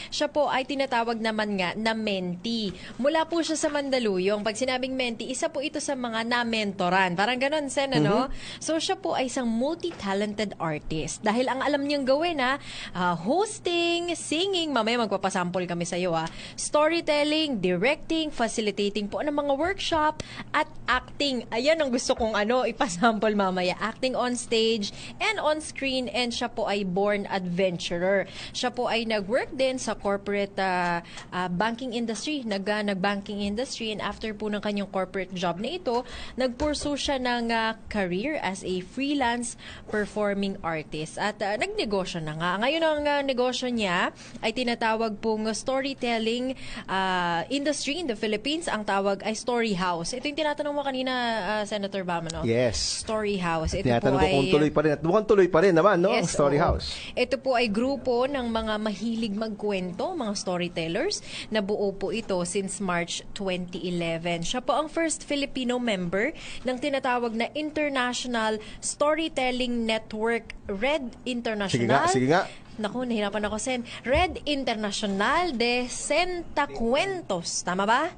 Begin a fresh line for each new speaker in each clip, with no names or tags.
siya po ay tinatawag naman nga na mentee. Mula po siya sa Mandaluyong. Pag sinabing mentee, isa po ito sa mga na-mentoran. Parang ganon, Sen, ano? So, siya po ay isang multi-talented artist. Dahil ang alam niyang gawin, hosting, singing, mamaya magpapasample kami sa iyo, storytelling, directing, facilitating po ng mga workshop, at acting. Ayan ang gusto kong ipasample mamaya. Acting on stage and on screen, and siya po ay born adventurer. Siya po ay nag-work din sa corporate banking industry, nag-banking industry, and after po ng kanyang corporate job na ito, nag-pursue siya ng career as a freelance performing artist. At nagnegosyo na nga. Ngayon ang negosyo niya ay tinatawag pong storytelling industry in the Philippines. Ang tawag ay Story House. Ito yung tinatanong mo kanina, Senator Bamano.
Yes.
Story House. Ito
tinatanong
po
ko kung tuloy pa rin. At mukhang tuloy pa rin naman, no?
Yes,
Story House.
Ito po ay grupo ng mga mahilig magkwento, mga storytellers. Nabuo po ito since March 2011. Siya po ang first Filipino member ng tinatawag na International Storytelling Network, Red International.
Sige nga.
Naku, nahirapan ako, Sen. Red International de Cuentos. Tama ba?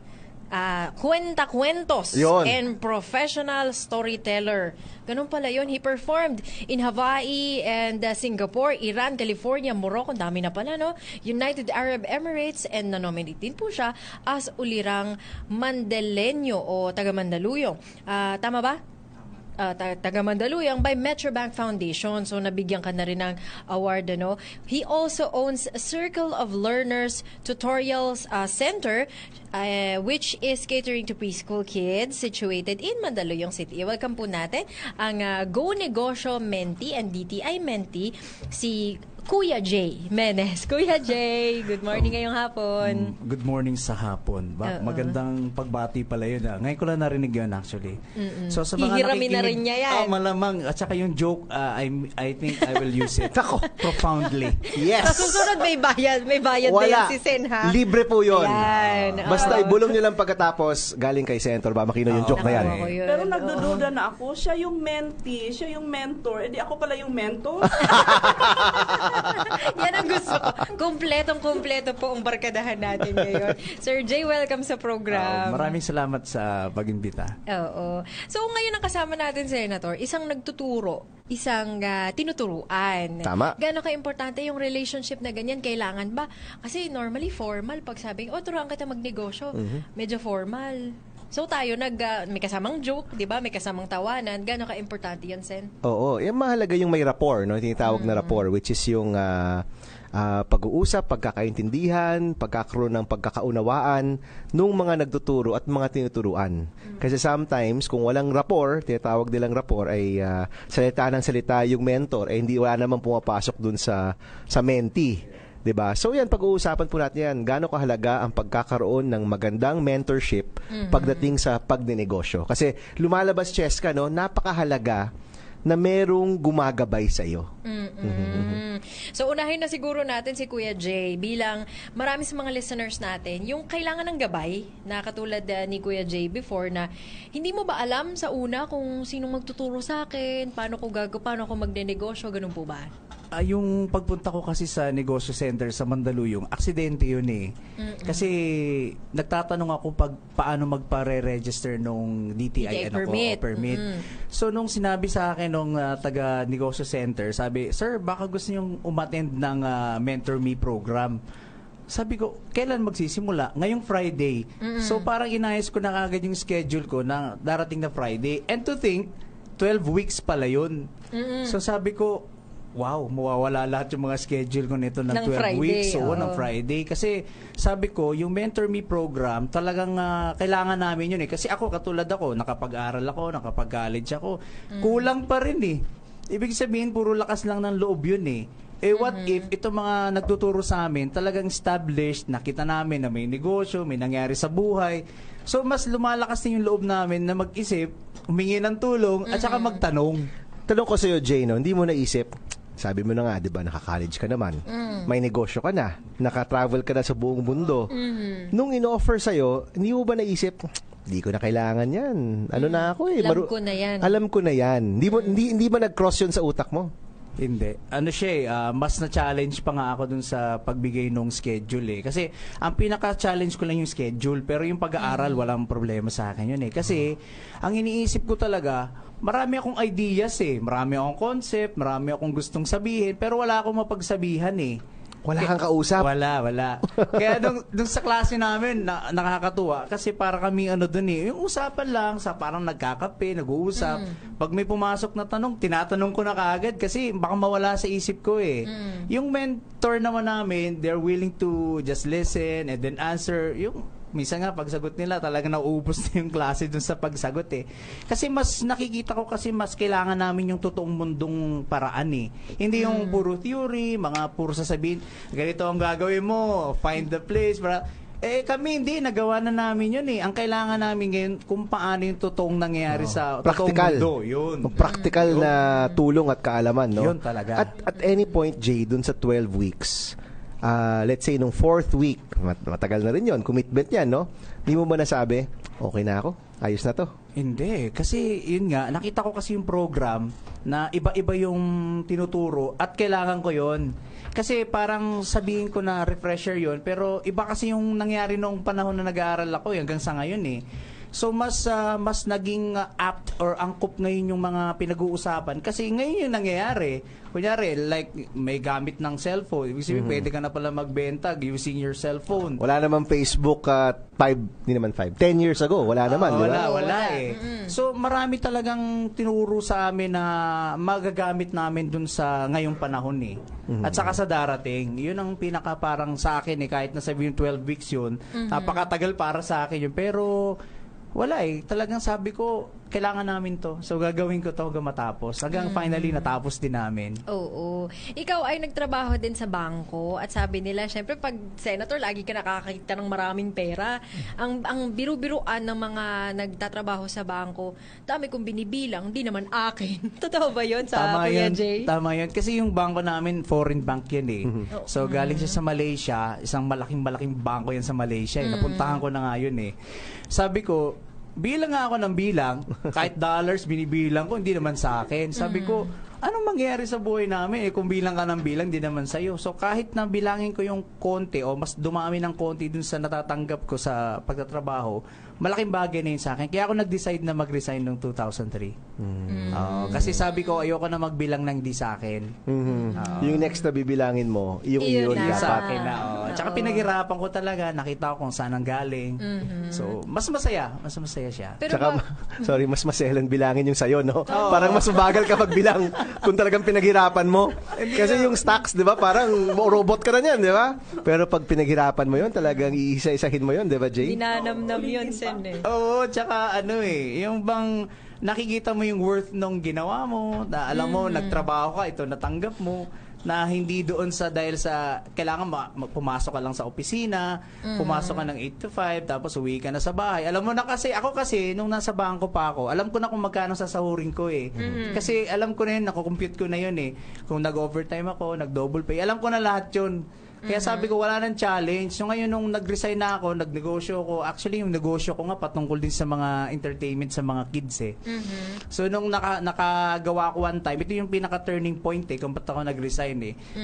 Cuentos and professional storyteller. Ganun pala yun. He performed in Hawaii and Singapore, Iran, California, Morocco, dami na pala, no? United Arab Emirates, and nanominate din po siya as ulirang Mandaleño o taga Mandaluyong. Tama ba? Taga Mandaluyong by Metrobank Foundation. So nabigyan ka na rin ng award, ano. He also owns Circle of Learners Tutorials Center, which is catering to preschool kids situated in Mandaluyong City. Welcome po natin ang Go Negosyo mentee and DTI mentee, si Kuya Jay Menes. Kuya Jay, good morning ngayong hapon.
Good morning sa hapon. Magandang pagbati pala yun. Ngayon ko lang narinig yun actually. So sa mga
hihiramin na rin niya yan.
Malamang. At saka yung joke, I think I will use it profoundly.
Yes.
Sa susunod may bayad na yan si Sen, ha?
Libre po yun.
Yan.
Basta ibulong nyo lang pagkatapos galing kay Senator Makino yung joke na yan.
Pero nagdududa na ako, siya yung mentee, siya yung mentor, edi ako pala yung mentor.
Yan ang gusto ko. Kumpletong-kumpleto po ang barkadahan natin ngayon. Sir Jay, welcome sa program.
Maraming salamat sa pag-imbita.
Oo. So ngayon ang kasama natin, Senator, isang nagtuturo, isang tinuturuan.
Tama.
Gaano ka-importante yung relationship na ganyan? Kailangan ba? Kasi normally formal, pag sabing, turuan kita magnegosyo, medyo formal. So tayo may kasamang joke, 'di ba? May kasamang tawanan. Gaano ka-importante 'yan, Sen?
Oo, yung mahalaga yung may rapport, no? Tinatawag na rapport, which is yung pag-uusap, pagkakaintindihan, pagkakaroon ng pagkakaunawaan nung mga nagtuturo at mga tinuturuan. Kasi sometimes kung walang rapport, tinatawag nilang rapport ay salita ng salita yung mentor, hindi wala namang pumapasok dun sa mentee. Diba? So yan, pag-uusapan po natin yan, gaano kahalaga ang pagkakaroon ng magandang mentorship pagdating sa pagninegosyo. Kasi lumalabas, Cheska, no, napakahalaga na merong gumagabay sa iyo.
So unahin na siguro natin si Kuya Jay bilang marami sa mga listeners natin yung kailangan ng gabay na katulad ni Kuya Jay before na hindi mo ba alam sa una kung sinong magtuturo sa akin, paano ako magnenegosyo, ganun po ba?
Yung pagpunta ko kasi sa negosyo center sa Mandaluyong, aksidente yun eh. Kasi nagtatanong ako paano magpare-register nung DTI permit. So nung sinabi sa akin nung taga negosyo center, sabi, "Sir, baka gusto niyong umattend ng Mentor Me program." Sabi ko, kailan magsisimula? Ngayong Friday. So parang inayos ko na kagad yung schedule ko na darating na Friday. And to think, 12 weeks pala yun. So sabi ko, wow, mawawala lahat yung mga schedule ko nito ng 12
Friday,
weeks. So, ng Friday. Kasi sabi ko, yung Mentor Me program, talagang kailangan namin yun eh. Kasi ako, katulad ako, nakapag-aral ako, nakapag-college ako. Kulang pa rin eh. Ibig sabihin, puro lakas lang ng loob yun eh. What if itong mga nagtuturo sa amin, talagang established, nakita namin na may negosyo, may nangyari sa buhay. So, mas lumalakas din yung loob namin na mag-isip, humingi ng tulong, at saka magtanong.
Tanong ko sa iyo, Jay, no, hindi mo naisip, sabi mo na nga, di ba, naka-college ka naman. May negosyo ka na. Naka-travel ka na sa buong mundo. Nung in-offer sa'yo, hindi mo ba naisip, hindi ko na kailangan yan. Ano na ako eh.
Alam ko na yan.
Alam ko na yan. Hindi ba nag-cross yun sa utak mo?
Hindi. Ano siya mas na-challenge pa nga ako dun sa pagbigay nung schedule Kasi ang pinaka-challenge ko lang yung schedule, pero yung pag-aaral walang problema sa akin yun Kasi ang iniisip ko talaga, marami akong ideas marami akong concept, marami akong gustong sabihin, pero wala akong mapagsabihan
Wala kang kausap.
Wala. Kaya nung sa klase namin, nakakatuwa. Kasi para kami dun yung usapan lang, sa parang nagkakape, nag-uusap. Pag may pumasok na tanong, tinatanong ko na kaagad kasi baka mawala sa isip ko Yung mentor naman namin, they're willing to just listen and then answer. Minsan nga, pagsagot nila, talaga nauubos na yung klase dun sa pagsagot Kasi mas nakikita ko kasi mas kailangan namin yung totoong mundong paraan Hindi yung puro theory, mga puro sasabihin, ganito ang gagawin mo, find the place, kami hindi, nagawa na namin yun Ang kailangan namin ngayon, kung paano yung totoong nangyayari sa
practical.
totoong mundo. Yun.
Practical na tulong at kaalaman, no?
Yun talaga.
At any point, Jay, dun sa 12 weeks, let's say, nung 4th week, matagal na rin yon, commitment yan, no? Di mo ba nasabi, okay na ako, ayos na to?
Hindi, kasi yun nga, nakita ko kasi yung program na iba-iba yung tinuturo at kailangan ko yon. Kasi parang sabihin ko na refresher yon, pero iba kasi yung nangyari nung panahon na nag-aaral ako hanggang sa ngayon So mas naging apt or angkop ngayon yung mga pinag-uusapan kasi ngayon yung nangyayari. Kunyari, like may gamit ng cellphone. Ibig sabihin, pwede ka na pala magbenta using your cellphone.
Wala naman Facebook 10 years ago. Wala naman, di ba?
Wala So marami talagang tinuro sa amin na magagamit namin dun sa ngayong panahon At saka sa darating. Yun ang pinaka parang sa akin kahit na sabihin 12 weeks yun. Napakatagal para sa akin yun. Pero wala talagang sabi ko, kailangan namin to. So, gagawin ko to hanggang matapos. Hanggang finally, natapos din namin.
Oo. Ikaw ay nagtrabaho din sa bangko at sabi nila, syempre, pag senator, lagi ka nakakakita ng maraming pera. Ang biru-biruan ng mga nagtatrabaho sa bangko, dami kong binibilang, di naman akin. Totoo ba yun sa Kuya Jay?
Tama yun. Kasi yung bangko namin, foreign bank yan So, galing siya sa Malaysia. Isang malaking bangko yan sa Malaysia. Napuntahan ko na nga yun Sabi ko, bilang nga ako ng bilang, kahit dollars binibilang ko, hindi naman sa akin. Sabi ko, anong mangyayari sa buhay namin kung bilang ka ng bilang, hindi naman sa'yo. So kahit na bilangin ko yung konti o mas dumami ng konti dun sa natatanggap ko sa pagtatrabaho, malaking bagay na yun sa akin. Kaya ako nag-decide na mag-resign noong 2003. Kasi sabi ko, ayoko na magbilang ng di sa akin.
Yung next na bibilangin mo, yung iyon
dapat. Sa akin na. Tsaka pinaghirapan ko talaga, nakita ko kung saan ang galing. So, mas masaya siya.
Pero tsaka, mas maselan bilangin yung sayo, no? Parang mas mabagal ka magbilang kung talagang pinaghirapan mo. Kasi yung stocks, di ba? Parang robot ka na yan, di ba? Pero pag pinaghirapan mo yun, talagang iisa-isahin mo yun, di ba, Jay?
Dinanamnam yun,
Oo, tsaka yung bang nakikita mo yung worth nung ginawa mo, na alam mo, nagtrabaho ka, ito natanggap mo, na hindi doon sa dahil sa kailangan pumasok ka lang sa opisina, pumasok ka ng 8 to 5, tapos uwi ka na sa bahay. Alam mo na kasi, ako kasi, nung nasa bangko pa ako, alam ko na kung magkano sasahurin ko Kasi alam ko na yun, nakukompute ko na yun Kung nag-overtime ako, nag-double pay, alam ko na lahat yun. Kaya sabi ko, wala nang challenge. So ngayon, nung nag-resign na ako, nagnegosyo ko. Actually, yung negosyo ko nga patungkol din sa mga entertainment sa mga kids So nung nakagawa ko one time, ito yung pinaka-turning point kung ba't ako nag-resign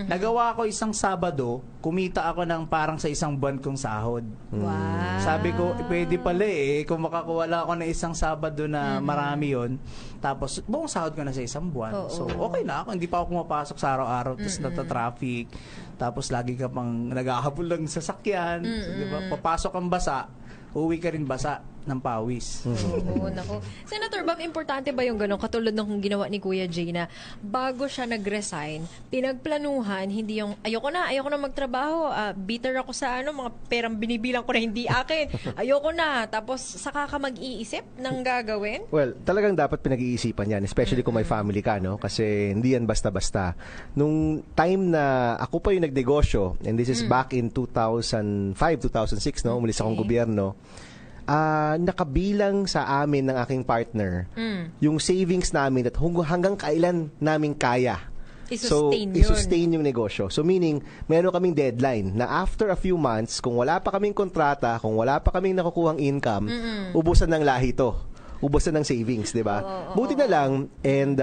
Nagawa ko isang Sabado, kumita ako ng parang sa isang buwan kong sahod.
Wow.
Sabi ko, pwede pala kung makakuwala ako ng isang Sabado na marami yon. Tapos, buong sahod ko na sa isang buwan. So, okay na ako. Hindi pa ako pumapasok sa araw-araw. Tapos nata-traffic. Tapos, lagi ka pang naghahabol ng sasakyan. So, diba? Papasok ang basa, uwi ka rin basa ng pawis.
Oo, nako. Senator Bob, importante ba yung ganun? Katulad ng ginawa ni Kuya Jay na bago siya nag-resign, pinagplanuhan, hindi yung ayoko na magtrabaho, bitter ako sa mga perang binibilang ko na hindi akin. Ayoko na. Tapos saka ka mag-iisip ng gagawin?
Well, talagang dapat pinag-iisipan yan, especially kung may family ka, no? Kasi hindi yan basta-basta. Nung time na ako pa yung nagnegosyo, and this is back in 2005, 2006, no? Umalis akong gobyerno. Nakabilang sa amin ng aking partner yung savings namin at hanggang kailan namin kaya i-sustain yung negosyo. So meaning, meron kaming deadline na after a few months, kung wala pa kaming kontrata, kung wala pa kaming nakukuhang income, ubusan ng lahi to. ubos na ng savings, di ba? Buti na lang, and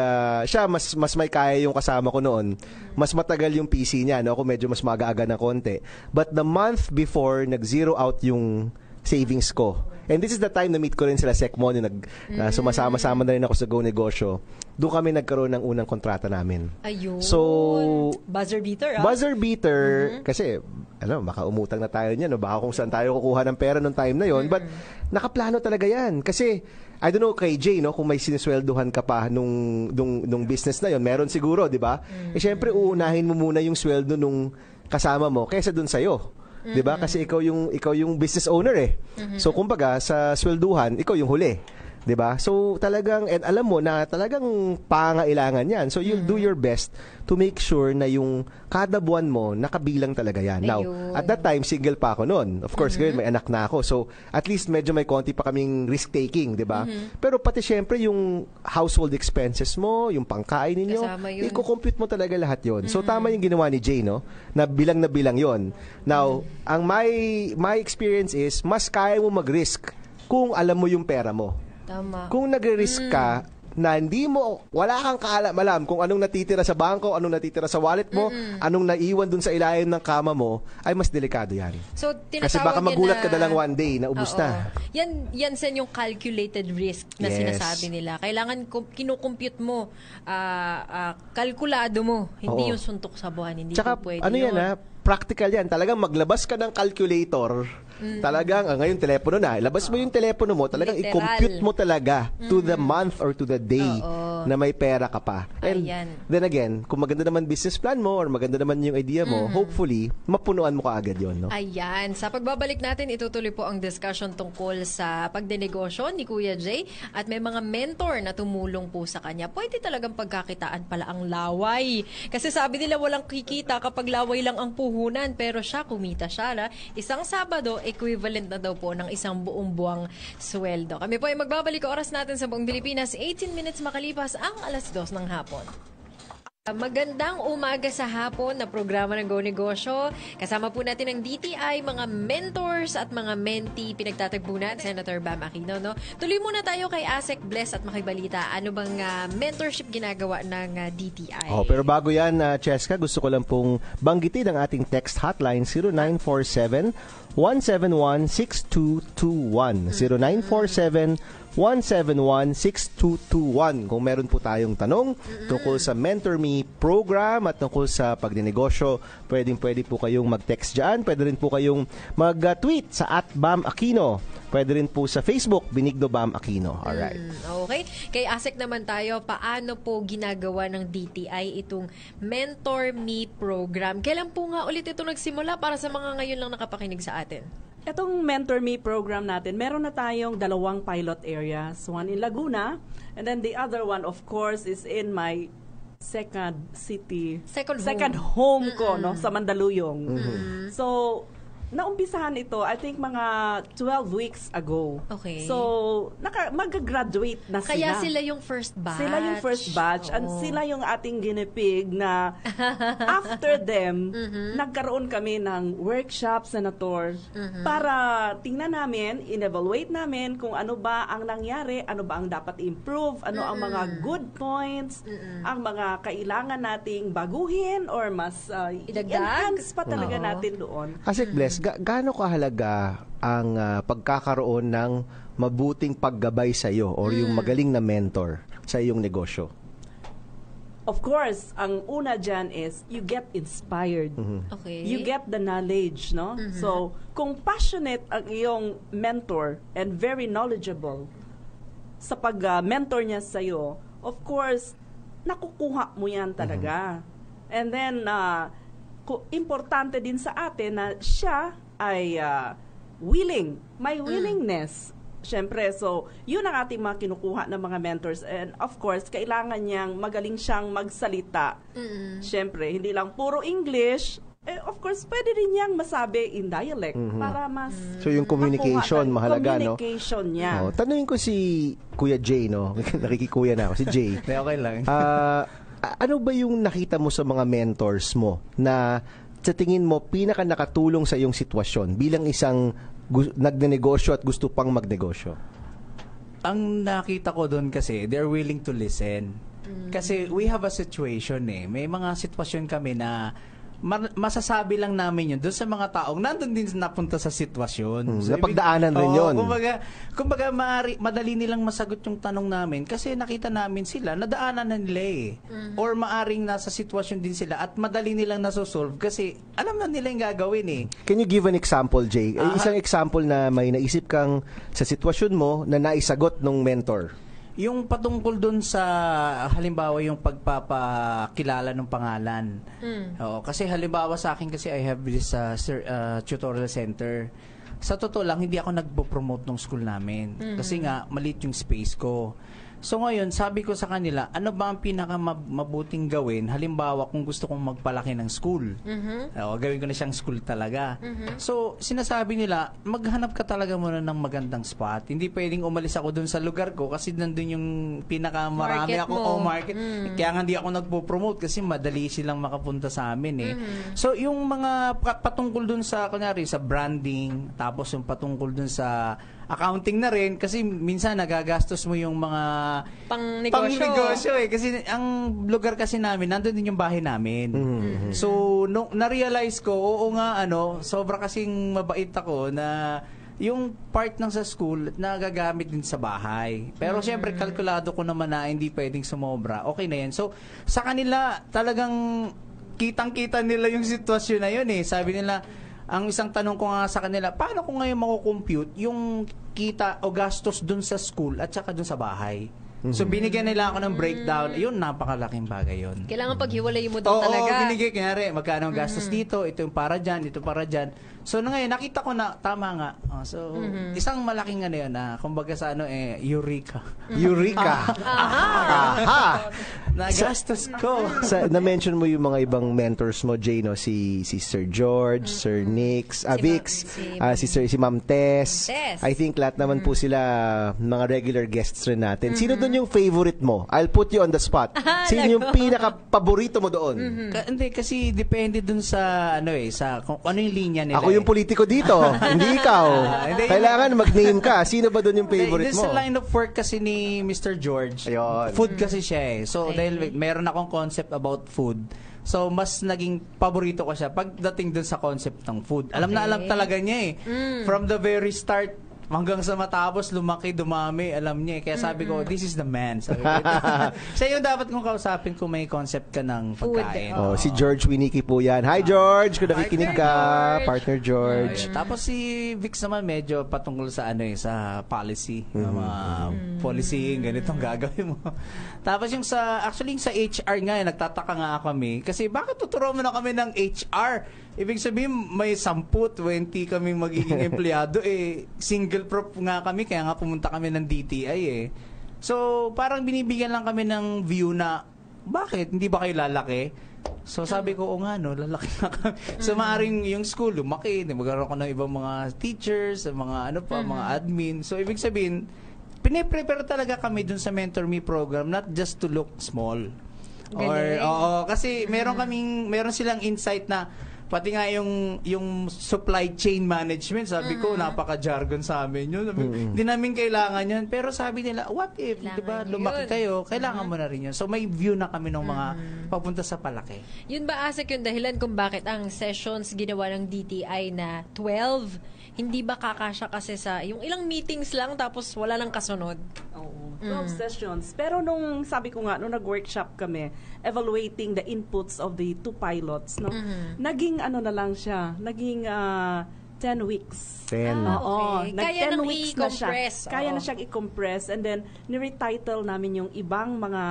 siya, mas may kaya yung kasama ko noon. Mas matagal yung PC niya, no? Ako medyo mas maaga-aga ng konti. But the month before, nag-zero out yung savings ko. And this is the time na meet ko rin sila Secmon, yung sumasama-sama na rin ako sa Go Negosyo. Doon kami nagkaroon ng unang kontrata namin.
Ayun.
So,
buzzer beater, ah?
Buzzer beater, kasi, baka umutang na tayo niyan, no? Baka kung saan tayo kukuha ng pera nung time na yon. But, nakaplano talaga yan. Kasi, I don't know kay Jay, no, kung may sinisweldohan ka pa nung business na yon, meron siguro, di ba? Eh, syempre, uunahin mo muna yung sweldo nung kasama mo kaysa dun sa'yo. 'Di ba? Kasi ikaw yung business owner eh. So kumbaga sa swelduhan, ikaw yung huli. 'Di ba? So talagang, and alam mo na talagang pangailangan 'yan. So you'll do your best to make sure na yung kada buwan mo nakabilang talaga 'yan. Now, at that time single pa ako noon. Of course, ngayon may anak na ako. So at least medyo may konti pa kaming risk taking, 'di ba? Pero pati syempre yung household expenses mo, yung pangkain ninyo, i-compute mo talaga lahat 'yon. So tama yung ginawa ni Jay, no? Na bilang 'yon. Now, ang my experience is mas kaya mo mag-risk kung alam mo yung pera mo.
Tama.
Kung nagre-risk ka na wala kang kaalam-alam kung anong natitira sa bangko, anong natitira sa wallet mo, anong naiwan dun sa ilalim ng kama mo, ay mas delikado yan.
So,
kasi baka magulat ka na lang one day na ubus na.
Yan sen yung calculated risk na sinasabi nila. Kailangan kinukompute mo, kalkulado mo, hindi yung suntok sa buwan, hindi
tsaka,
pwede
yan practical yan. Talagang maglabas ka ng calculator. Talagang, ngayon telepono na. Labas mo yung telepono mo. Talagang i-compute mo talaga to the month or to the day na may pera ka pa. And then again, kung maganda naman business plan mo or maganda naman yung idea mo, hopefully, mapunuan mo kaagad yun. No?
Ayan. Sa pagbabalik natin, itutuloy po ang discussion tungkol sa pagdenegosyo ni Kuya Jay at may mga mentor na tumulong po sa kanya. Pwede talagang pagkakitaan pala ang laway. Kasi sabi nila walang kikita kapag laway lang ang puhunan, pero siya, kumita siya. Isang Sabado, equivalent na daw po ng isang buong buwang sweldo. Kami po ay magbabalik oras natin sa buong Pilipinas. 18 minutes makalipas ang 2:00 ng hapon. Magandang umaga sa hapon na programa ng Go Negosyo. Kasama po natin ang DTI, mga mentors at mga mentee. Pinagtatagpo natin, Senator Bam Aquino. No? Tuloy muna tayo kay Asek Bless at Makibalita. Ano bang mentorship ginagawa ng DTI?
Pero bago yan, Cheska, gusto ko lang pong banggitin ang ating text hotline 0947-171-6221. 0947-171-6221. Kung meron po tayong tanong tungkol sa Mentor Me program at tungkol sa pagdinegosyo, pwede po kayong mag-text dyan. Pwede rin po kayong mag-tweet sa @BamAquino. Pwede rin po sa Facebook, Benigno Bam Aquino. Alright.
Okay. Kay Asek naman tayo, paano po ginagawa ng DTI itong Mentor Me program? Kailan po nga ulit ito nagsimula para sa mga ngayon lang nakapakinig sa atin?
Itong Mentor Me program natin, meron na tayong 2 pilot areas. One in Laguna, and then the other one, of course, is in my second home ko, no, sa Mandaluyong. So, naumpisahan ito, I think mga 12 weeks ago.
Okay.
So, mag-graduate na sila.
Kaya sila yung first batch.
Sila yung first batch and sila yung ating ginipig na after them, nagkaroon kami ng workshop, Senator, para tingnan namin, in-evaluate namin kung ano ba ang nangyari, ano ba ang dapat improve, ano ang mga good points, ang mga kailangan nating baguhin or mas enhance pa talaga natin doon.
Kasi Bless, gaano kahalaga ang pagkakaroon ng mabuting paggabay sa iyo or yung magaling na mentor sa iyong negosyo?
Of course, ang una dyan is you get inspired.
Okay.
You get the knowledge, no? So, kung passionate ang iyong mentor and very knowledgeable sa pag-mentor niya sa iyo, of course, nakukuha mo yan talaga. And then, importante din sa atin na siya ay may willingness. Siyempre, so, yun ang ating mga kinukuha ng mga mentors. And of course, kailangan niyang magaling siyang magsalita. Siyempre, hindi lang puro English. Of course, pwede rin niyang masabi in dialect para mas
so, yung communication, mahalaga,
communication niya.
Tanungin ko si Kuya Jay, no? Nakikikuya na ako, si Jay.
Okay lang.
Ano ba yung nakita mo sa mga mentors mo na sa tingin mo pinaka nakatulong sa iyong sitwasyon bilang isang nagnenegosyo at gusto pang magnegosyo?
ang nakita ko doon kasi, they're willing to listen. Kasi we have a situation May mga sitwasyon kami na masasabi lang namin yun doon sa mga taong nandun din napunta sa sitwasyon.
Napagdaanan rin yun.
Kumbaga madali nilang masagot yung tanong namin kasi nakita namin sila, nadaanan na nila Or maaring nasa sitwasyon din sila at madali nilang nasosolve kasi alam na nila yung gagawin
Can you give an example, Jay? Isang example na may naisip kang sa sitwasyon mo na naisagot ng mentor.
Yung patungkol dun sa halimbawa yung pagpapakilala ng pangalan. Oo, kasi halimbawa sa akin kasi I have this tutorial center. Sa totoo lang hindi ako nagpo-promote ng school namin kasi nga maliit yung space ko. So ngayon, sabi ko sa kanila, ano ba ang pinakamabuting gawin? Halimbawa, kung gusto kong magpalaki ng school. Gawin ko na siyang school talaga. So, sinasabi nila, maghanap ka talaga muna ng magandang spot. Hindi pwedeng umalis ako dun sa lugar ko kasi nandun yung pinakamarami ako market. Kaya nga hindi ako nagpo-promote kasi madali silang makapunta sa amin So, yung mga patungkol dun sa, kunyari, sa branding, tapos yung patungkol dun sa accounting na rin kasi minsan nagagastos mo yung mga
pang-negosyo
kasi ang lugar kasi namin nandun din yung bahay namin. So nung na-realize ko sobra kasing mabait ako na yung part ng sa school nagagamit din sa bahay. Pero syempre kalkulado ko naman na hindi pwedeng sumobra. Okay na yan. So sa kanila talagang kitang-kita nila yung sitwasyon na yun Sabi nila, ang isang tanong ko nga sa kanila, paano ko ngayon mako-compute yung kita o gastos dun sa school at saka dun sa bahay? So, binigyan nila ako ng breakdown. Yun, napakalaking bagay yun.
Kailangan paghiwalay mo doon talaga.
Oo, binigay. Kanyari, magkano ang gastos dito, ito yung para dyan, ito para dyan. So, ngayon, nakita ko na, tama nga. Isang malaking yun kumbaga sa Eureka.
Eureka. Aha!
Nagastos ko.
Na-mention mo yung mga ibang mentors mo, Jay, no? Si Sir George, Sir Nix, Vix, si Ma'am Tess. I think lahat naman po sila mga regular guests rin natin. Sino doon yung favorite mo? I'll put you on the spot. Sino yung pinaka-paborito mo doon?
Hindi, kasi depende dun sa sa kung ano yung linya nila.
Ako yung politiko dito, hindi ikaw. Kailangan mag-name ka. Sino ba doon yung favorite mo?
Sa line of work kasi ni Mr. George,
ayun.
Food kasi siya So, dahil meron akong concept about food, so mas naging paborito ko siya pagdating dun sa concept ng food. Alam na alam talaga niya From the very start, hanggang sa matapos, lumaki, dumami, alam niya. Kaya sabi ko, this is the man. Sabi ko, siya yung dapat kong kausapin kung may concept ka ng pagkain.
Si George Winiki po yan. Hi, George! Kung nakikinig ka, partner George.
Tapos si Vix naman medyo patungkol sa sa policy. Mga policy, ganitong gagawin mo. Tapos yung actually sa HR nga, nagtataka nga kami. Kasi bakit tuturo mo na kami ng HR? Ibig sabihin, may 10, 20 kami magiging empleyado. Single prop nga kami, kaya nga pumunta kami ng DTI So, parang binibigyan lang kami ng view na, bakit? Hindi ba kayo lalaki? So, sabi ko, lalaki na kami. So, maaaring yung school, lumaki. Magkaroon ko ng ibang mga teachers, mga mga admin. So, ibig sabihin, piniprepare talaga kami dun sa Mentor Me program, not just to look small. Kasi meron silang insight na pati nga yung supply chain management, sabi ko, napaka-jargon sa amin yun. Hindi namin kailangan yun. Pero sabi nila, what if, diba, lumaki kayo, kailangan mo na rin yun. So, may view na kami ng mga papunta sa palaki.
Yun ba, Asek, yung dahilan kung bakit ang sessions ginawa ng DTI na 12, hindi ba kakasya kasi sa yung ilang meetings lang tapos wala nang kasunod?
12 sessions. Pero sabi ko nga, nung nag-workshop kami, evaluating the inputs of the 2 pilots, naging na lang siya, naging 10 weeks.
10.
Okay. Kaya nang i-compress.
Kaya na siyang i-compress, and then ni-retitle namin yung ibang mga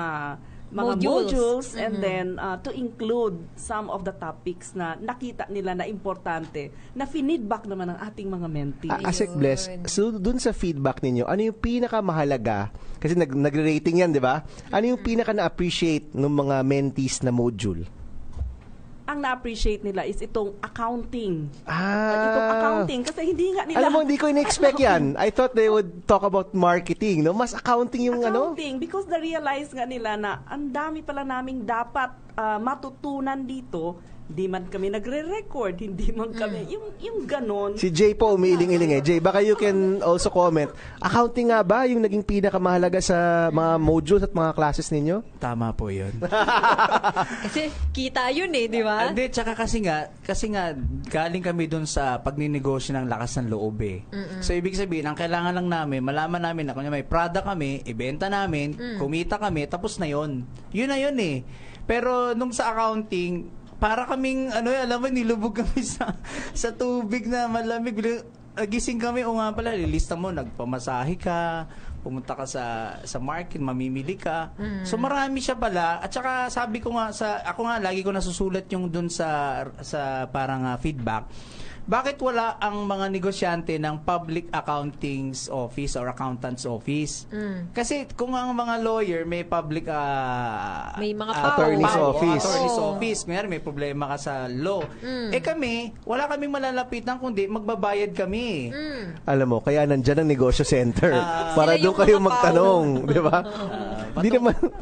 modules and then to include some of the topics na nakita nila na importante na feedback naman ng ating mga mentee.
Asek Bless, so dun sa feedback ninyo, ano yung pinakamahalaga? Kasi nagre-rating yan, di ba? Ano yung pinaka na-appreciate ng mga mentees na module?
Ang na-appreciate nila is itong accounting. Itong accounting. Kasi hindi nga nila...
Alam mo, hindi ko in-expect yan. I thought they would talk about marketing. No? Mas accounting yung
accounting, because na-realize nga nila na ang dami pala naming dapat matutunan dito Hindi man kami nagre-record, hindi man kami, yung ganon.
Si Jay po umiiling-iling eh. Jay, baka you can also comment. Accounting nga ba yung naging pinakamahalaga sa mga modules at mga classes ninyo?
Tama po yun.
Kasi kita yun eh, di ba?
Hindi, tsaka kasi nga, galing kami dun sa pagninegosyo ng lakas ng loob eh. So, ibig sabihin, ang kailangan lang namin, malaman namin na kung may product kami, ibenta namin, kumita kami, tapos na yun. Yun na yun eh. Pero nung sa accounting, para kaming, alam mo, nilubog kami sa tubig na malamig. Nagising kami, o nga pala, lilista mo, nagpamasahe ka, pumunta ka sa market, mamimili ka. So marami siya pala. At saka sabi ko nga, ako nga, lagi ko nasusulat yung dun sa parang feedback. Bakit wala ang mga negosyante ng Public Accountings Office or Accountant's Office? Kasi kung ang mga lawyer may public
may mga
attorney's office.
Attorney's office. Ngayon may problema ka sa law. Kami, wala kaming malalapitan kundi magbabayad kami.
Alam mo, kaya nandyan ang negosyo center. Para doon kayo magtanong, di ba?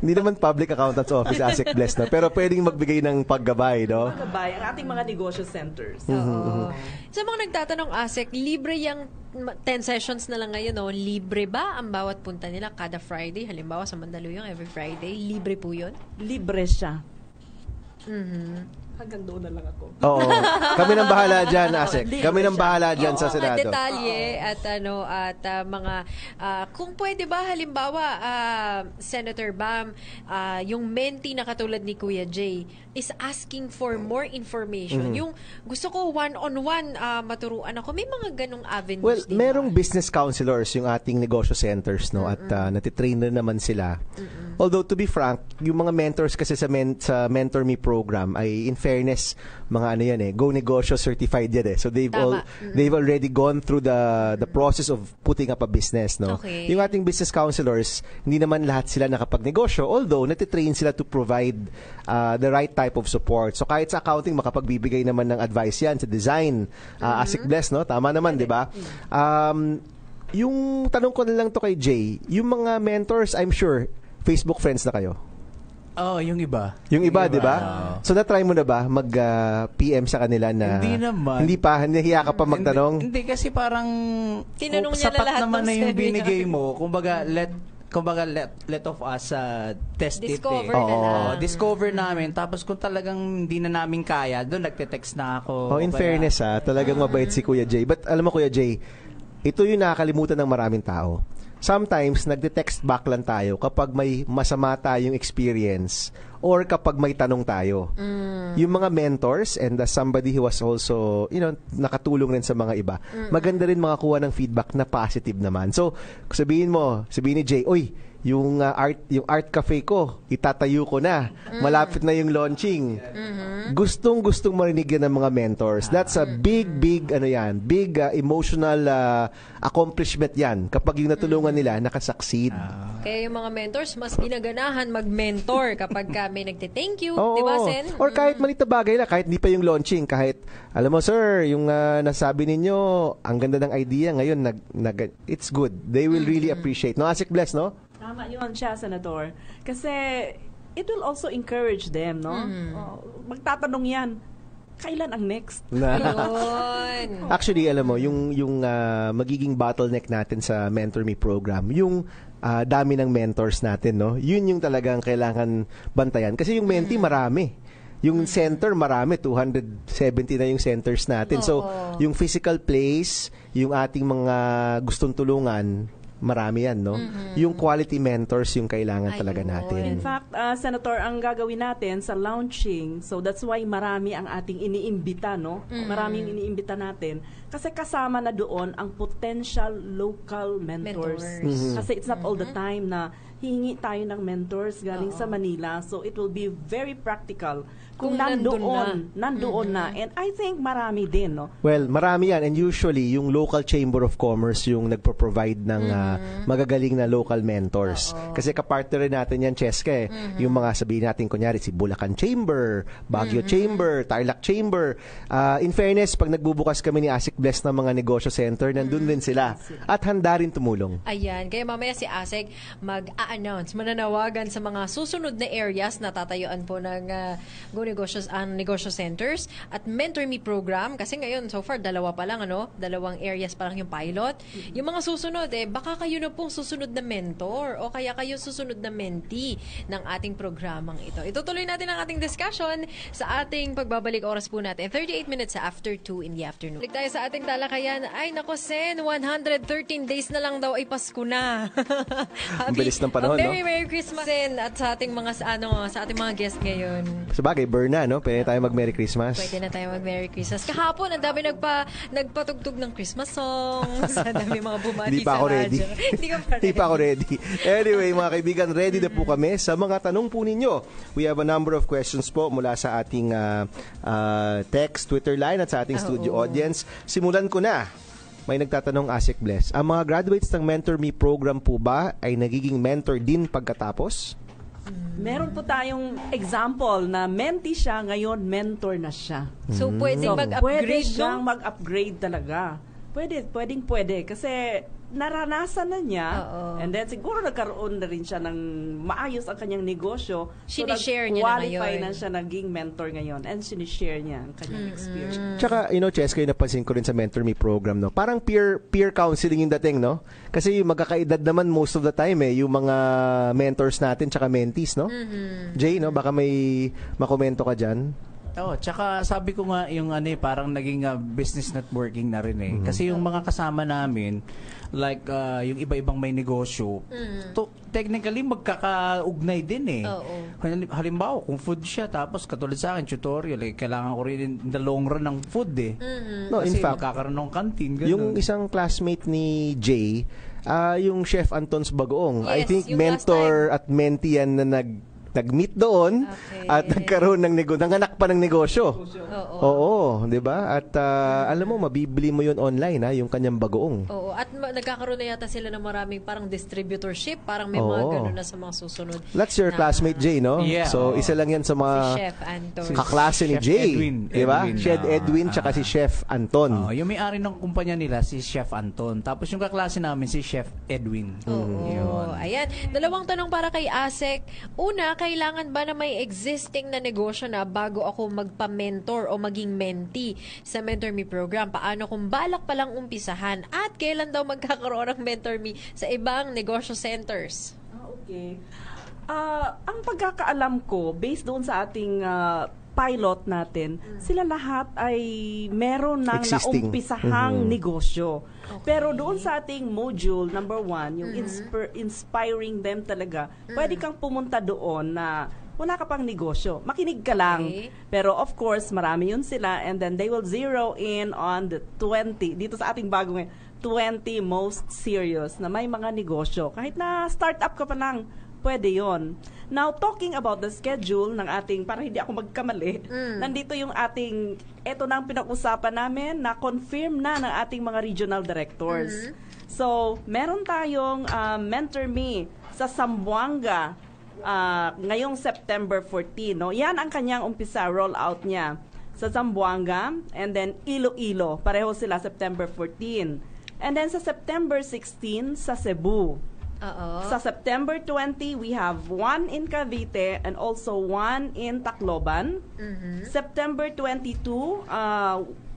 Hindi naman Public Accountant's Office, ASEC Bless, no? Pero pwedeng magbigay ng paggabay, no?
Paggabay, ang ating mga negosyo centers.
Sa mga nagtatanong, ASEC, libre yung 10 sessions na lang ngayon, no? Libre ba ang bawat punta nila kada Friday? Halimbawa sa Mandaluyong, every Friday, libre po yun?
Libre siya. Hanggang doon na lang ako.
Oo. Kami nang bahala dyan, ASEC. Kami nang bahala dyan sa Senado.
Mga detalye at mga kung pwede ba halimbawa Senator Bam, yung mentee na katulad ni Kuya Jay is asking for more information. Yung gusto ko one-on-one maturuan ako. May mga ganong avenues
Well,
din
merong
ba?
business counselors yung ating negosyo centers, no? At natitrain na naman sila. Although, to be frank, yung mga mentors kasi sa Mentor Me program ay in fairness, mga Go Negosyo certified yan eh. So they've already gone through the process of putting up a business, no?
Okay.
Yung ating business counselors, hindi naman lahat sila nakapagnegosyo, although natitrain sila to provide the right type of support. So kahit sa accounting, makapagbibigay naman ng advice yan sa design. ASEC Bless, no? Tama naman, di ba? Yung tanong ko na lang to kay Jay, yung mga mentors, I'm sure, Facebook friends na kayo.
Yung iba.
Yung iba, di ba? So, na-try mo na ba mag-PM sa kanila na...
Hindi naman.
Hindi pa? Nahiya ka pa magtanong?
Hindi kasi parang...
Tinanong niya na lahat
naman
ng
na yung
seminar.
binigay mo. Kumbaga, let of us test
Discover
it eh.
na lang.
Discover namin. Tapos kung talagang hindi na namin kaya, doon nagte-text na ako.
In fairness talagang mabait si Kuya Jay. But alam mo Kuya Jay, ito yung nakakalimutan ng maraming tao. Sometimes, nagde-text back lang tayo kapag may masama tayong experience or kapag may tanong tayo. Yung mga mentors and somebody who was also, nakatulong rin sa mga iba, maganda rin makakuha ng feedback na positive naman. So, sabihin ni Jay, yung art cafe ko, itatayo ko na. Malapit na yung launching. Gustong marinig yan ng mga mentors. That's a big emotional accomplishment yan kapag yung natulungan nila nakasucceed.
Kaya yung mga mentors, mas ginaganahan mag-mentor kapag may nagte-thank you.
Oo.
Di ba, Sen?
Or kahit maliit na bagay na, kahit di pa yung launching, kahit, alam mo, sir, yung nasabi ninyo, ang ganda ng idea, ngayon, it's good. They will really appreciate. No, ASEC Bless, no?
Tama yun siya, Senator. Kasi it will also encourage them, no? Magtatanong yan, kailan ang next?
Ayun.
Actually, alam mo, yung magiging bottleneck natin sa Mentor Me program, yung dami ng mentors natin, no? Yun yung talagang kailangan bantayan. Kasi yung mentee, marami. Yung center, marami. 270 na yung centers natin. So, yung physical place, yung ating mga gustong tulungan, marami yan, no? Yung quality mentors yung kailangan talaga natin.
In fact, Senator, ang gagawin natin sa launching, so that's why marami ang ating iniimbita, no? Marami yung iniimbita natin. Kasi kasama na doon ang potential local mentors. Kasi it's not all the time na hihingi tayo ng mentors galing sa Manila. So it will be very practical kung nandoon na. And I think marami din, no?
Well, marami yan. And usually, yung local chamber of commerce yung nagpo-provide ng magagaling na local mentors. Kasi kapartner rin natin yan, Cheska, yung mga sabihin natin, kunyari, si Bulacan Chamber, Baguio Chamber, Tarlac Chamber. In fairness, pag nagbubukas kami ni ASEC Bless ng mga negosyo center, nandun din sila. At handa rin tumulong.
Ayan, kaya mamaya si ASEC mag-a-announce, mananawagan sa mga susunod na areas na tatayuan po ng Go Negosyo, negosyo centers at Mentor Me program. Kasi ngayon, so far, 2 pa lang, 2 areas pa lang yung pilot. Yung mga susunod, baka kayo na pong susunod na mentor o kaya kayo susunod na mentee ng ating programang ito. Itutuloy natin ang ating discussion sa ating pagbabalik. Oras po natin, 38 minutes after 2 in the afternoon. Balik tayo sa ating talakayan. Ay, nako, Sen, 113 days na lang daw ay Pasko na.
Ang bilis ng panahon,
Merry, Merry Christmas, Sen, at sa ating mga, sa ating mga guest ngayon.
Sabagay, burn na, no? Pwede tayo mag-Merry Christmas.
Pwede na tayo mag-Merry Christmas. Kahapon, ang dami nagpatugtog ng Christmas songs. Ang dami mga bumati
Hindi pa
sa
ako ready.
radyo. Hindi ka pa ready.
Hindi pa ako ready. Anyway, mga kaibigan, ready na po kami sa mga tanong po ninyo. We have a number of questions po mula sa ating text, Twitter line at sa ating studio audience. Simulan ko na. May nagtatanong, ASEC Bless, ang mga graduates ng Mentor Me program po ba ay nagiging mentor din pagkatapos?
Meron po tayong example na mentee siya, ngayon mentor na siya.
So, pwedeng
Pwede
mag-upgrade,
siyang
no?
mag-upgrade talaga. Pwede. Kasi naranasan na niya. And then siguro nagkaroon na rin siya ng maayos ang kanyang negosyo.
Sinishare niya na
qualify
ngayon.
na siya naging mentor ngayon. And sinishare niya ang kanyang experience.
Tsaka, Chess, kayo napansin ko rin sa Mentor Me program, no? Parang peer counseling yung dating, no? Kasi yung magkakaedad naman most of the time, yung mga mentors natin tsaka mentees, no? Jay, no? Baka may makomento ka dyan.
Tsaka sabi ko nga yung parang naging business networking na rin Kasi yung mga kasama namin, like yung iba-ibang may negosyo, technically magkakaugnay din Halimbawa, kung food siya, tapos katulad sa akin, tutorial, kailangan ko rin in the long run ng food
No,
Kasi
in fact,
magkakaroon ng canteen, ganun.
yung isang classmate ni Jay, yung Chef Anton's Bagoong, I
Yes,
think
yung
mentor at mentee yan na nag-meet doon at nagkaroon ng nanganak pa ng negosyo. Oo, 'di ba? At alam mo, mabibili mo 'yun online yung kanyang bagoong.
Oo, at nagkakaroon na yata sila ng maraming parang distributorship, parang may mga ganun na sa mga susunod.
That's your classmate Jay, no?
Yeah,
so isa lang 'yan sa mga
Si Chef Anton.
kaklase ni
Chef
Jay,
Edwin.
'di ba?
Edwin,
Chef Edwin tsaka si Chef Anton.
Yung may-ari ng kumpanya nila si Chef Anton. Tapos yung kaklase namin si Chef Edwin.
Oo. Ayan. 2 tanong para kay ASEC. Una, kailangan ba na may existing na negosyo na bago ako magpa-mentor o maging mentee sa Mentor Me program? Paano kung balak palang umpisahan? At kailan daw magkakaroon ng Mentor Me sa ibang negosyo centers?
Okay. Ang pagkakaalam ko, based doon sa ating pilot natin, sila lahat ay meron ng
Existing.
naumpisahang negosyo. Pero doon sa ating module number 1, yung inspiring them talaga, pwede kang pumunta doon na wala ka pang negosyo. Makinig ka lang.
Okay.
Pero of course, marami yun sila and then they will zero in on the 20, dito sa ating bagong 20 most serious na may mga negosyo. Kahit na startup ka pa lang, pwede yon. Now, talking about the schedule ng ating, para hindi ako magkamali, nandito yung ating, eto na ang pinag-usapan namin, na confirm na ng ating mga regional directors. So, meron tayong Mentor Me sa Zamboanga ngayong September 14. No? Yan ang kanyang umpisa, rollout niya sa Zamboanga, and then Iloilo, pareho sila September 14. And then sa September 16, sa Cebu. Sa September 20, we have 1 in Cavite and also 1 in Tacloban. September 22,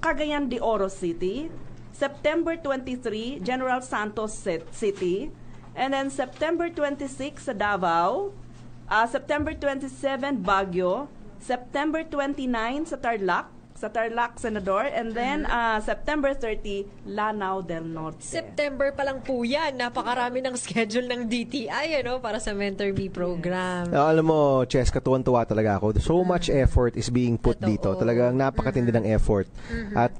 Cagayan de Oro City. September 23, General Santos City. And then September 26 sa Davao. September 27, Baguio. September 29 sa Tarlac, Senador. And then, September 30, Lanao del Norte.
September pa lang po yan. Napakarami ng schedule ng DTI para sa Mentor Me program.
Alam mo, Chess, katuwan-tuwa talaga ako. So much effort is being put dito. Talagang napakatindi ng effort. At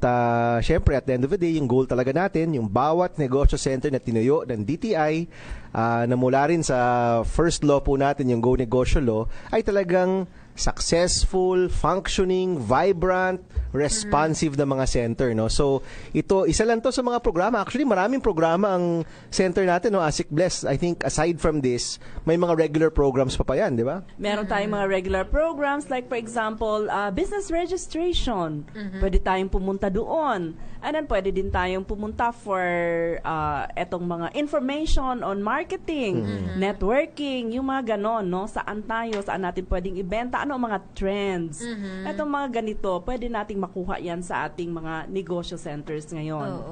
syempre, at the end of the day, yung goal talaga natin, yung bawat negosyo center na tinuyo ng DTI, na mula rin sa first law po natin, yung Go Negosyo Law, ay talagang successful, functioning, vibrant, responsive na mga center, no? So, ito, isa lang to sa mga programa. Actually, maraming programa ang center natin, no? ASEC Bless. I think, aside from this, may mga regular programs pa yan, di ba?
Meron tayong mga regular programs, like for example, business registration. Pwede tayong pumunta doon. And then pwede din tayong pumunta for etong mga information on marketing, networking, yung mga ganon, no? Saan natin pwedeng ibenta, ano ang mga trends. Etong mga ganito, pwede nating makuha yan sa ating mga negosyo centers ngayon.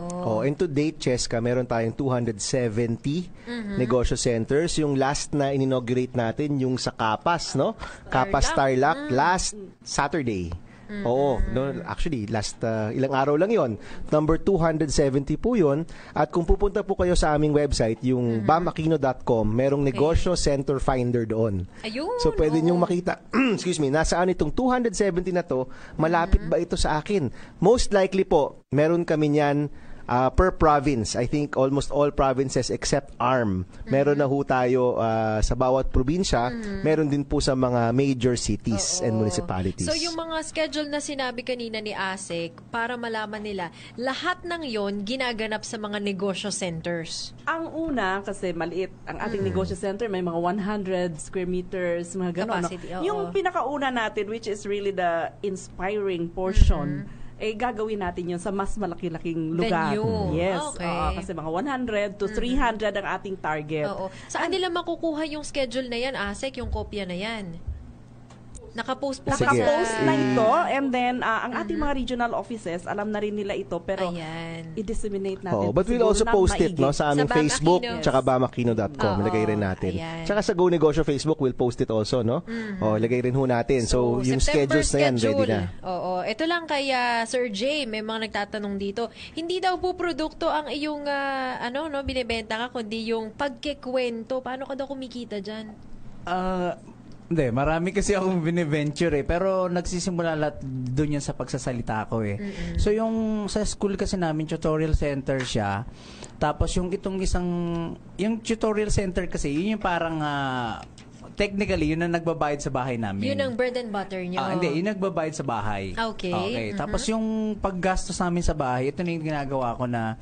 And to date, Cheska, meron tayong 270 negosyo centers. Yung last na in-inaugurate natin, yung sa Kapas, no? Kapas Tarlac, last Saturday. Oo, no, actually last ilang araw lang 'yon. Number 270 po 'yon. At kung pupunta po kayo sa aming website, yung bamaquino.com, merong negosyo center finder doon.
Ayun.
So pwede niyo makita, excuse me, nasaan itong 270 na to, malapit ba ito sa akin? Most likely po, meron kami niyan per province. I think almost all provinces except ARM. Meron na ho tayo sa bawat probinsya. Meron din po sa mga major cities and municipalities.
So yung mga schedule na sinabi kanina ni Asik, para malaman nila, lahat ng yon ginaganap sa mga negosyo centers.
Ang una, kasi maliit ang ating negosyo center, may mga 100 square meters, mga gano'n.
Capacity, oo.
Yung pinakauna natin, which is really the inspiring portion, gagawin natin yun sa mas malaki-laking lugar.
Venue.
Yes.
Okay.
Kasi mga 100 to 300 ang ating target.
Oo. Saan nila makukuha yung schedule na yan, Asik, yung kopya na yan? Nakapost po
Sige.
Nakapost na ito, and then ang ating mga regional offices, alam na rin nila ito, pero
Ayan.
i-disseminate natin.
But we'll
siguro
also
na
post it,
maigi.
no, sa aming
Sa
Facebook,
Bamaquino.
tsaka bamaquino.com.
Oo,
Ilagay rin natin.
ayan.
Tsaka sa Go Negosyo Facebook, we'll post it also, no? Ilagay rin ho natin. So yung
September
schedules na yan, ready na.
Oo. Ito lang kay Sir Jay, may mga nagtatanong dito. Hindi daw po produkto ang iyong binebenta ka, kundi yung pagkikwento. Paano ka daw kumikita dyan?
Hindi, marami kasi akong bine-venture pero nagsisimula lahat doon yan sa pagsasalita ko eh. So yung sa school kasi namin, tutorial center siya. Tapos yung yung tutorial center kasi, yun yung parang technically, yun ang nagbabayad sa bahay namin.
Yun ang bread and butter nyo.
Hindi, yun nagbabayad sa bahay.
Okay.
Tapos yung paggastos namin sa bahay, ito na yung ginagawa ko na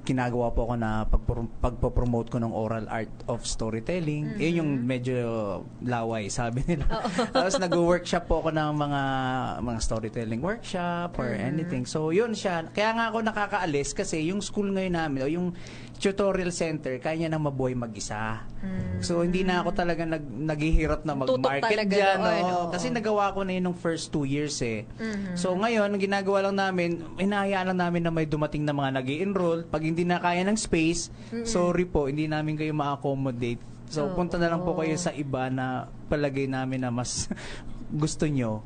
ginagawa po ako na pagpo-promote ko ng oral art of storytelling. Yun yung medyo laway, sabi nila. Tapos nag-workshop po ako ng mga storytelling workshop or anything. So yun siya. Kaya nga ako nakakaalis kasi yung school ngayon namin o yung tutorial center, kaya niya nang mabuhay mag-isa. So, hindi na ako talaga naghihirap na mag-market dyan. Kasi nagawa ko na yun nung first 2 years eh. So, ngayon, ang ginagawa lang namin, hinahayaan lang namin na may dumating na mga nag-i-enroll. Pag hindi na kaya ng space, sorry po, hindi namin kayo ma-accommodate. So, punta na lang po kayo sa iba na palagay namin na mas gusto nyo.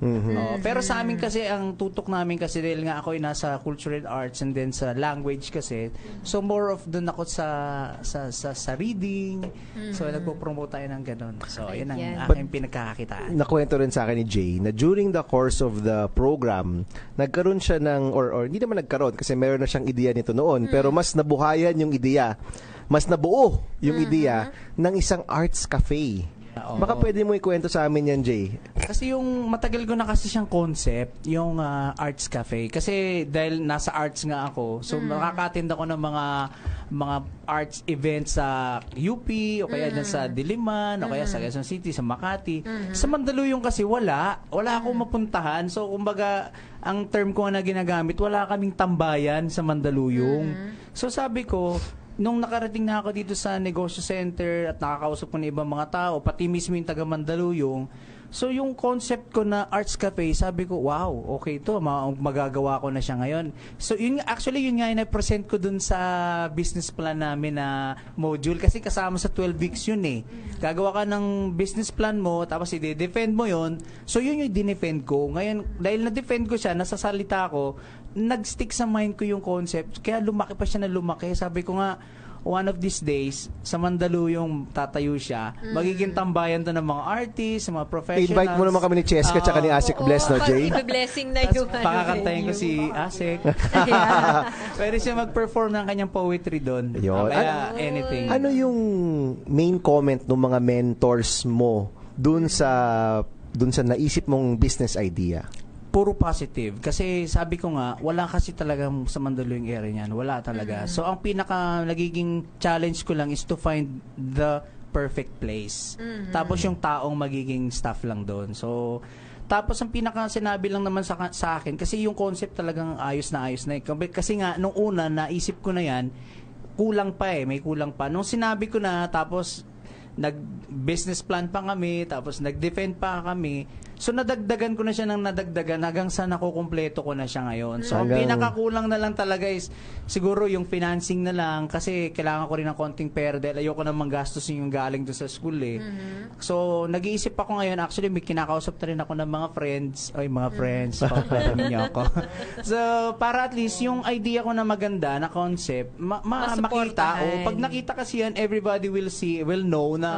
Pero sa amin kasi, ang tutok namin kasi dahil nga ako ay nasa cultural arts and then sa language kasi, so more of dun ako sa reading. So nagpo-promote tayo ng ganun. So yun ang aking pinagkakakitaan.
Nakwento rin sa akin ni Jay na during the course of the program, nagkaroon siya ng, or hindi naman nagkaroon kasi meron na siyang ideya nito noon, pero mas nabuhayan yung ideya, mas nabuo yung ideya ng isang arts cafe. Baka pwede mo ikwento sa amin yan, Jay.
Kasi yung matagal ko na kasi siyang concept, yung arts cafe. Kasi dahil nasa arts nga ako, so nakaka-attend ako ng mga arts events sa UP o kaya dyan sa Diliman o kaya sa Quezon City, sa Makati. Sa Mandaluyong kasi wala akong mapuntahan. So kumbaga, ang term ko na ginagamit, wala kaming tambayan sa Mandaluyong. So sabi ko, nung nakarating na ako dito sa negosyo center at nakakausap ko ng ibang mga tao, pati mismo yung taga Mandaluyong, so yung concept ko na arts cafe, sabi ko, wow, okay to, magagawa ko na siya ngayon. So yun nga yung na-present ko dun sa business plan namin na module, kasi kasama sa 12 weeks yun eh. Gagawa ka ng business plan mo, tapos i-defend mo yun, so yun yung dinefend ko. Ngayon, dahil na-defend ko siya, nasasalita ko, nag-stick sa mind ko yung concept, kaya lumaki pa siya na lumaki. Sabi ko nga, one of these days, sa Mandaluyong tatayo siya, magiging tambayan to ng mga artists, mga professionals.
Invite mo naman kami ni Cheska tsaka ni Asik Bless, no, Jay?
Blessing na yung
Pakakantayin ko si Asik. Pwede siya mag-perform ng kanyang poetry doon. Kaya anything.
Ano yung main comment ng mga mentors mo dun sa naisip mong business idea?
Puro positive. Kasi sabi ko nga, wala kasi talagang sa Mandaluyong area niyan. Wala talaga. So, ang pinaka nagiging challenge ko lang is to find the perfect place. Tapos yung taong magiging staff lang doon. So, Tapos ang pinaka sinabi lang naman sa akin, kasi yung concept talagang ayos na eh. Kasi nga, nung una, naisip ko na yan, kulang pa may kulang pa. Nung sinabi ko na, tapos nag-business plan pa kami, tapos nag-defend pa kami, so nadagdagan ko na siya ng nadagdagan hanggang sa nakukumpleto ko na siya ngayon. So ang pinakakulang na lang talaga is siguro yung financing na lang, kasi kailangan ko rin ng konting pera dahil ayoko na manggastosin yung galing doon sa school So nag-iisip ako ngayon, actually may kinakausap na rin ako ng mga friends, papalamin niyo ako. So para at least yung idea ko na maganda na concept, makita, pag nakita kasi yan, everybody will know na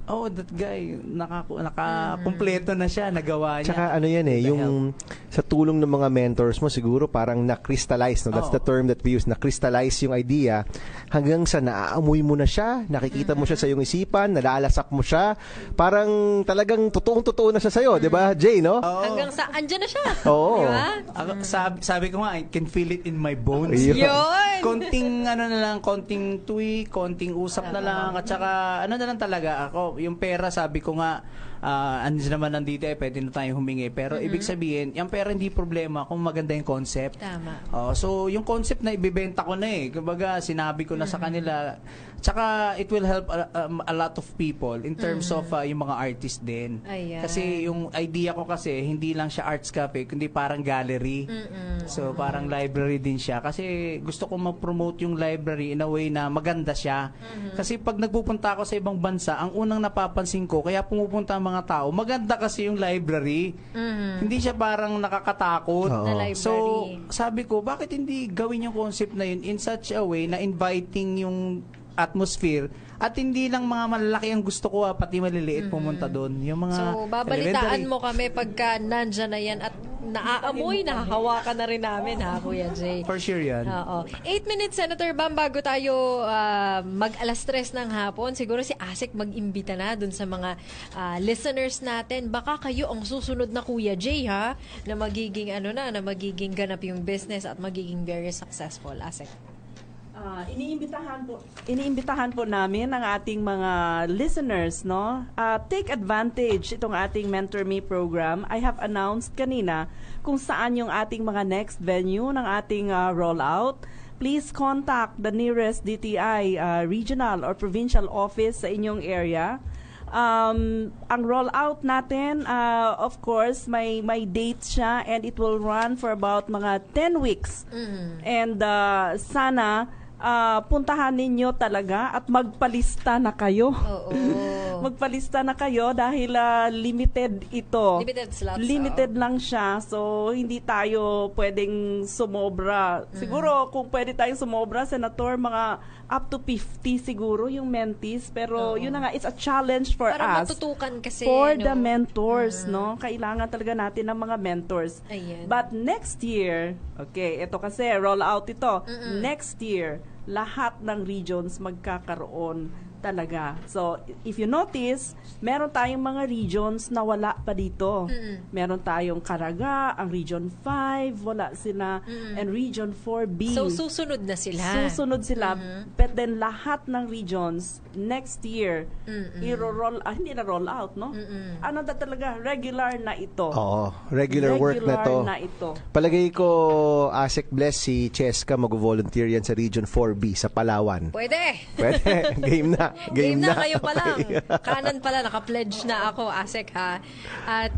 that guy nakakumpleto na siya, nagawa niya.
Tsaka ano yan yung sa tulong ng mga mentors mo, siguro parang na-crystallize, no? That's the term that we use, na-crystallize yung idea hanggang sa naaamoy mo na siya, nakikita mo siya sa iyong isipan, nalalasak mo siya, parang talagang totoong-totoo na siya sa'yo, di ba, Jay, no?
Hanggang sa, andyan na siya.
Oo.
Diba?
Sabi ko nga, I can feel it in my bones.
Yun!
Konting konting tweak, konting usap na lang, at saka na lang talaga ako, yung pera, sabi ko nga, andun naman nandito pwede na tayo humingi. Pero ibig sabihin, yung pera hindi problema kung maganda yung concept.
Tama.
So, yung concept na ibibenta ko na kumbaga, sinabi ko na sa kanila. Tsaka, it will help a lot of people in terms of yung mga artist din.
Ayan.
Kasi yung idea ko kasi, hindi lang siya arts cafe, kundi parang gallery. So, parang library din siya. Kasi gusto ko mag-promote yung library in a way na maganda siya. Kasi pag nagpupunta ako sa ibang bansa, ang unang napapansin ko, kaya pumupunta ang mga tao, maganda kasi yung library. Hindi siya parang nakakatakot.
Na library.
So, sabi ko, bakit hindi gawin yung concept na yun in such a way na inviting yung atmosphere, at hindi lang mga malalaki ang gusto ko, pati maliliit pumunta doon. Yung mga
So, babalitaan mo kami pagka nandyan na yan at naaamoy, nahahawakan na rin namin, ha, Kuya Jay?
For sure yan.
Oo. 8 minutes, Senator Bam, bago tayo mag-alas 3 ng hapon, siguro si Asik mag-imbita na dun sa mga listeners natin. Baka kayo ang susunod na Kuya Jay, ha? Na magiging, na magiging ganap yung business at magiging very successful, Asik.
Iniimbitahan po namin ang ating mga listeners, no? Take advantage itong ating Mentor Me program. I have announced kanina kung saan yung ating mga next venue ng ating rollout. Please contact the nearest DTI regional or provincial office sa inyong area. Ang rollout natin, of course, may dates siya, and it will run for about mga 10 weeks. And sana puntahan ninyo talaga at magpalista na kayo. Magpalista na kayo dahil limited ito.
Limited slots.
Limited lang siya. So, hindi tayo pwedeng sumobra. Siguro, kung pwede tayong sumobra, Senator, mga up to 50 siguro yung mentees. Pero, yun na nga, it's a challenge for
para
us.
matutukan kasi.
For the mentors, no? Kailangan talaga natin ng mga mentors.
Ayan.
But next year, okay, ito kasi, roll out ito. Next year, lahat ng regions magkakaroon talaga. So, if you notice, meron tayong mga regions na wala pa dito. Meron tayong Caraga, ang Region 5, wala sila, and Region 4B.
So, susunod na sila.
Susunod sila. But then, lahat ng regions, next year, hindi na roll out, no? Ano na talaga? Regular na ito.
Oo, regular work na to.
Na ito.
Palagay ko, Asik Bless, si Cheska mag-volunteer yan sa Region 4B sa Palawan.
Pwede.
Game na.
Game na kayo pa lang. Kanan pala, naka-pledge na ako, Asik, ha? At,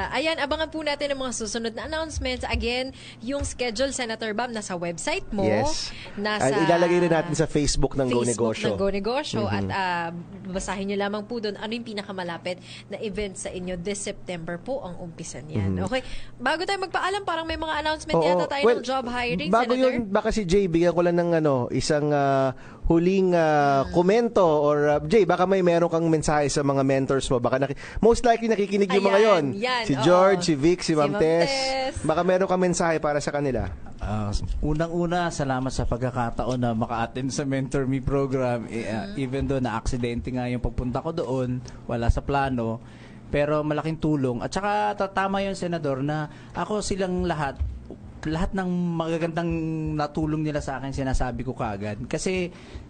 ayan, abangan po natin ang mga susunod na announcements. Again, yung schedule, Senator Bam, nasa website mo.
Yes.
Ilalagay
rin natin sa Facebook ng Go Negosyo.
Ng Go Negosyo. At basahin nyo lamang po doon ano yung pinakamalapit na event sa inyo this September po ang umpisan yan. Okay? Bago tayo magpaalam, parang may mga announcement yata tayo ng job hiring,
bago
Senator.
yun, baka si Jay, bigyan ko lang ng isang huling komento or Jay, baka meron kang mensahe sa mga mentors mo. Baka most likely nakikinig yung mga yon. Si George, si Vic, si Ma'am Tess. Baka meron kang mensahe para sa kanila.
Unang-una, salamat sa pagkakataon na maka-attend sa Mentor Me program. Even though na-aksidente nga yung pagpunta ko doon, wala sa plano, pero malaking tulong. At saka tama yun, Senador, na ako silang lahat, lahat ng magagandang natulong nila sa akin, sinasabi ko kaagad. Kasi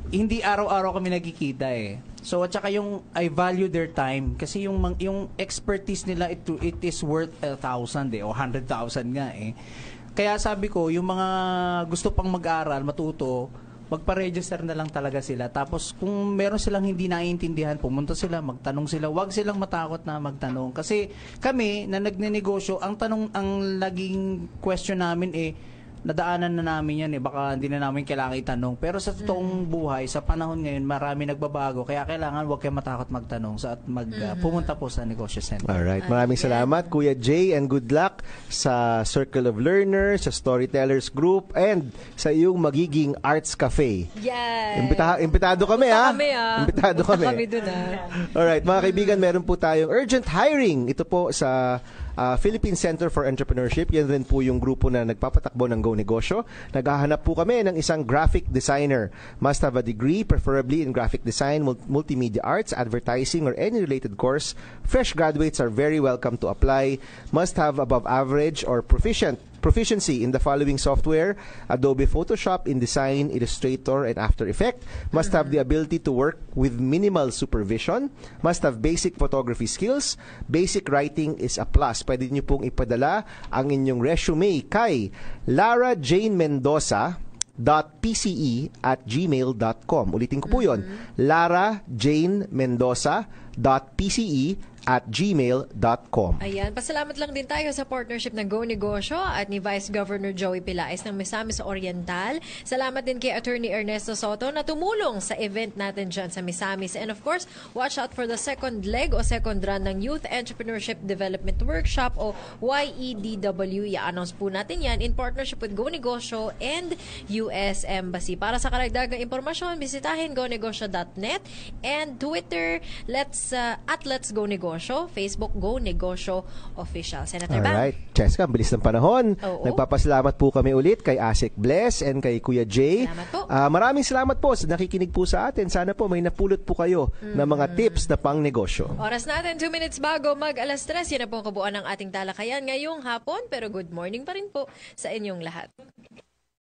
hindi araw-araw kami nagkikita eh. So at saka yung I value their time kasi yung expertise nila it is worth 1,000 o 100,000 nga eh. Kaya sabi ko, yung mga gusto pang mag-aral, matuto, magpa-register na lang talaga sila. Tapos kung meron silang hindi naiintindihan, pumunta sila, magtanong sila. Huwag silang matakot na magtanong. Kasi kami na nagnenegosyo, ang naging question namin nadaanan na namin yan baka hindi na namin kailangan itanong. Pero sa totoong buhay, sa panahon ngayon, marami nagbabago. Kaya kailangan huwag kayo matakot magtanong at pumunta po sa Negosyo Center.
Alright, maraming salamat Kuya Jay, and good luck sa Circle of Learners, sa Storytellers Group, and sa iyong magiging Arts Cafe.
Yes.
Imbitado kami ha. Imbitado kami.
Kami dun
Alright, mga kaibigan, meron po tayong urgent hiring. Ito po sa Philippine Center for Entrepreneurship. Yan rin po yung grupo na nagpapatakbo ng Go Negosyo. Naghahanap po kami ng isang graphic designer. Must have a degree, preferably in graphic design, multimedia arts, advertising, or any related course. Fresh graduates are very welcome to apply. Must have above average or proficiency in the following software: Adobe Photoshop, InDesign, Illustrator, and After Effects. Must have the ability to work with minimal supervision. Must have basic photography skills. Basic writing is a plus. Pwede niyo pong ipadala ang inyong resume kay larajane.mendoza.pce@gmail.com. Ulitin ko po yun. larajane.mendoza.pce@gmail.com.
Ayan, pasalamat lang din tayo sa partnership ng Go Negosyo at ni Vice Governor Joey Pilaes ng Misamis Oriental. Salamat din kay Attorney Ernesto Soto na tumulong sa event natin dyan sa Misamis. And of course, watch out for the second leg o second run ng Youth Entrepreneurship Development Workshop o YEDW. I-announce po natin yan in partnership with Go Negosyo and US Embassy. Para sa karagdagang impormasyon, bisitahin gonegosyo.net and Twitter, Let's Go Negosyo. Facebook Go Negosyo Official. Senator Bang.
Alright. Cheska, ang bilis ng panahon.
Oo.
Nagpapasalamat po kami ulit kay Asik Bless and kay Kuya Jay.
Salamat po.
Maraming salamat po sa nakikinig po sa atin. Sana po may napulot po kayo ng mga tips na pang negosyo.
Oras natin, 2 minutes bago mag alas 3. Yan na po ang kabuuan ng ating talakayan ngayong hapon. Pero good morning pa rin po sa inyong lahat.